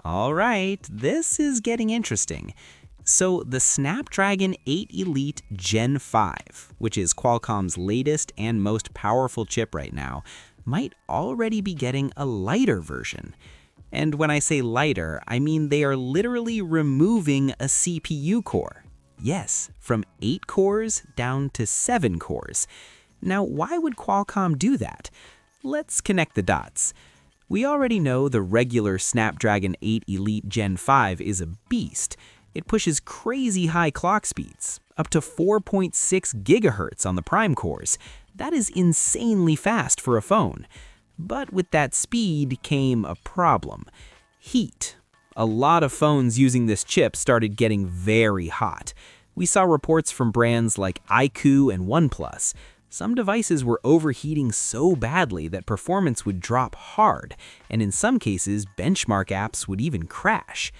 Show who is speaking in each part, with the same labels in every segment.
Speaker 1: All right, this is getting interesting. So, the Snapdragon 8 Elite Gen 5, which is Qualcomm's latest and most powerful chip right now, might already be getting a lighter version. And when I say lighter, I mean they are literally removing a CPU core. Yes, from 8 cores down to 7 cores. Now, why would Qualcomm do that? Let's connect the dots. We already know the regular Snapdragon 8 Elite Gen 5 is a beast. It pushes crazy high clock speeds, up to 4.6 gigahertz on the prime cores. That is insanely fast for a phone. But with that speed came a problem: heat. A lot of phones using this chip started getting very hot. We saw reports from brands like iQOO and OnePlus. Some devices were overheating so badly that performance would drop hard, and in some cases, benchmark apps would even crash.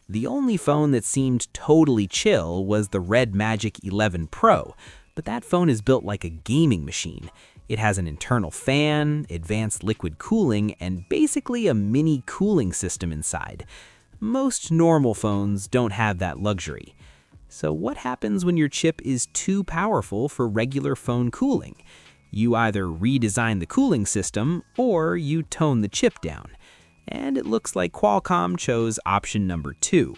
Speaker 1: The only phone that seemed totally chill was the Red Magic 11 Pro, but that phone is built like a gaming machine. It has an internal fan, advanced liquid cooling, and basically a mini cooling system inside. Most normal phones don't have that luxury. So what happens when your chip is too powerful for regular phone cooling? You either redesign the cooling system or you tone the chip down. And it looks like Qualcomm chose option number 2.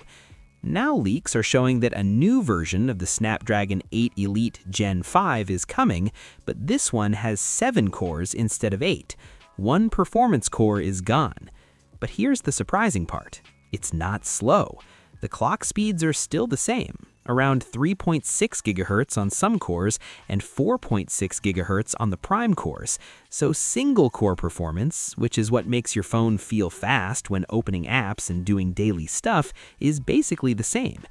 Speaker 1: Now leaks are showing that a new version of the Snapdragon 8 Elite Gen 5 is coming, but this one has 7 cores instead of 8. One performance core is gone. But here's the surprising part: it's not slow. The clock speeds are still the same, around 3.6 gigahertz on some cores and 4.6 gigahertz on the prime cores. So single-core performance, which is what makes your phone feel fast when opening apps and doing daily stuff, is basically the same.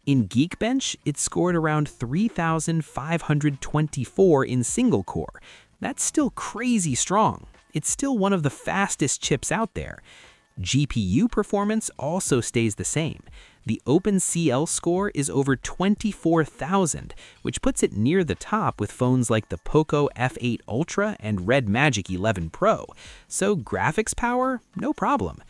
Speaker 1: In Geekbench, it scored around 3,524 in single-core. That's still crazy strong. It's still one of the fastest chips out there. GPU performance also stays the same. The OpenCL score is over 24,000, which puts it near the top with phones like the Poco F8 Ultra and Red Magic 11 Pro. So graphics power, no problem.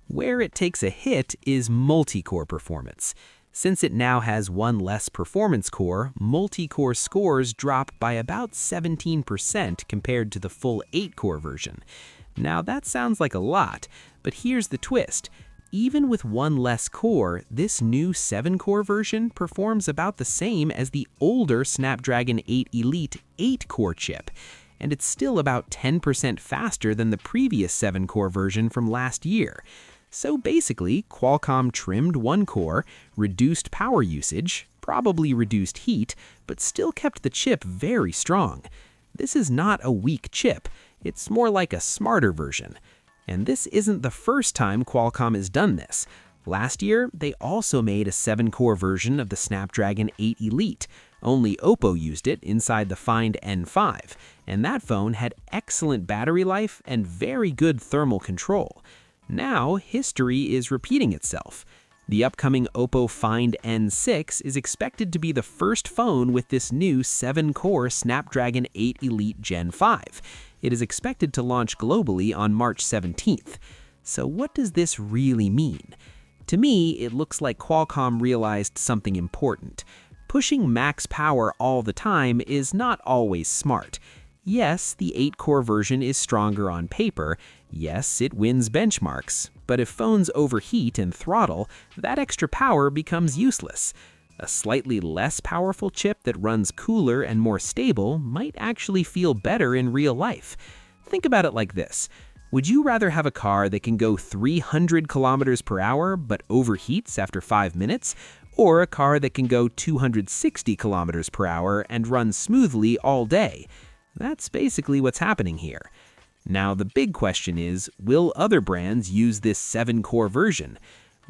Speaker 1: Where it takes a hit is multi-core performance. Since it now has one less performance core, multi-core scores drop by about 17% compared to the full 8-core version. Now that sounds like a lot, but here's the twist. Even with one less core, this new 7-core version performs about the same as the older Snapdragon 8 Elite 8-core chip, and it's still about 10% faster than the previous 7-core version from last year. So basically, Qualcomm trimmed one core, reduced power usage, probably reduced heat, but still kept the chip very strong. This is not a weak chip. It's more like a smarter version. And this isn't the first time Qualcomm has done this. Last year, they also made a 7-core version of the Snapdragon 8 Elite. Only Oppo used it inside the Find N5, and that phone had excellent battery life and very good thermal control. Now, history is repeating itself. The upcoming Oppo Find N6 is expected to be the first phone with this new 7-core Snapdragon 8 Elite Gen 5. It is expected to launch globally on March 17th. So what does this really mean? To me, it looks like Qualcomm realized something important. Pushing max power all the time is not always smart. Yes, the 8-core version is stronger on paper. Yes, it wins benchmarks. But if phones overheat and throttle, that extra power becomes useless. A slightly less powerful chip that runs cooler and more stable might actually feel better in real life. Think about it like this. Would you rather have a car that can go 300 kilometers per hour but overheats after 5 minutes, or a car that can go 260 kilometers per hour and run smoothly all day? That's basically what's happening here. Now the big question is, will other brands use this 7-core version?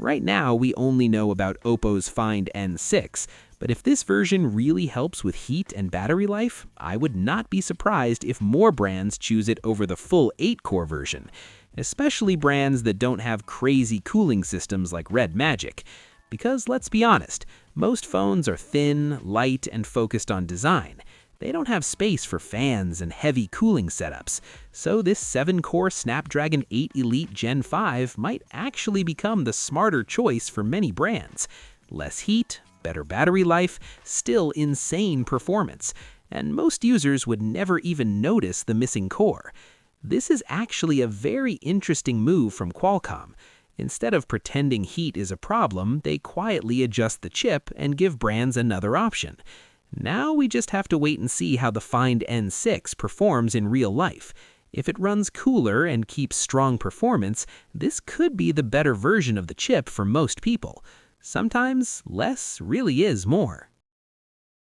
Speaker 1: Right now, we only know about Oppo's Find N6, but if this version really helps with heat and battery life, I would not be surprised if more brands choose it over the full 8-core version, especially brands that don't have crazy cooling systems like Red Magic. Because let's be honest, most phones are thin, light, and focused on design. They don't have space for fans and heavy cooling setups, so this 7-core Snapdragon 8 Elite Gen 5 might actually become the smarter choice for many brands. Less heat, better battery life, still insane performance, and most users would never even notice the missing core. This is actually a very interesting move from Qualcomm. Instead of pretending heat is a problem, they quietly adjust the chip and give brands another option. Now we just have to wait and see how the Find N6 performs in real life. If it runs cooler and keeps strong performance, this could be the better version of the chip for most people. Sometimes less really is more.